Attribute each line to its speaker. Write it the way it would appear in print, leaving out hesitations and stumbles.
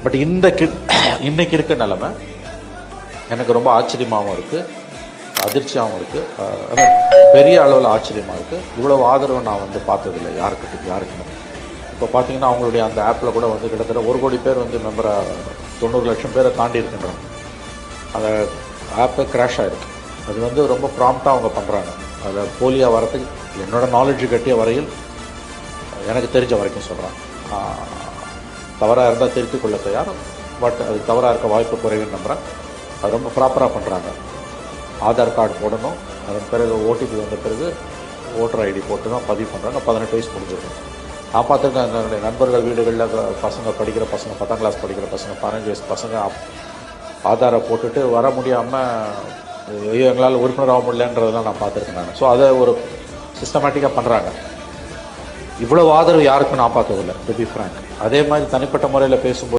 Speaker 1: But இன்னைக்கு இருக்க நிலைமை எனக்கு ரொம்ப ஆச்சரியமாகவும் இருக்குது, அதிர்ச்சியாகவும் இருக்குது. பெரிய அளவில் ஆச்சரியமாக இருக்குது. இவ்வளோ ஆதரவு நான் வந்து பார்த்ததில்லை யாருக்குமே. இப்போ பார்த்தீங்கன்னா அவங்களுடைய அந்த ஆப்பில் கூட வந்து கிட்டத்தட்ட 1 கோடி பேர் வந்து மெம்பராக 90 லட்சம் பேரை தாண்டி இருக்கின்றாங்க. அந்த ஆப்பை கிராஷ் ஆகிருக்கு. அது வந்து ரொம்ப ப்ராம்ப்டாக அவங்க பண்ணுறாங்க. அதை போலியாக வரத்துக்கு என்னோடய நாலேஜ் கட்டிய வரையில் எனக்கு தெரிஞ்ச வரைக்கும் சொல்கிறேன். தவறாக இருந்தால் திருத்திக் கொள்ள தயார். பட் அது தவறாக இருக்க வாய்ப்பு குறைவுன்னு நம்புகிறேன். அது ரொம்ப ப்ராப்பராக பண்ணுறாங்க. ஆதார் கார்டு போடணும், அதன் பிறகு ஓடிபி வந்த பிறகு ஓட்டர் ஐடி போட்டு தான் பதிவு பண்ணுறாங்க. 18 வயசு முடிஞ்சிருக்கும். நான் பார்த்துருக்கேன் என்னுடைய நண்பர்கள் வீடுகளில் பசங்க 10ஆம் கிளாஸ் படிக்கிற பசங்க 15 வயசு பசங்க ஆதாரை போட்டுட்டு வர முடியாமல் ஐயோ எங்களால் உறுப்பினர் ஆக முடியலன்றதெல்லாம் நான் பார்த்துருக்கேன் நான். ஸோ அதை ஒரு சிஸ்டமேட்டிக்காக பண்ணுறாங்க. இவ்வளோ ஆதரவு யாருக்கும் நான் பார்த்ததில்லை, டு பி ஃப்ராங்க். அதே மாதிரி தனிப்பட்ட முறையில் பேசும்போது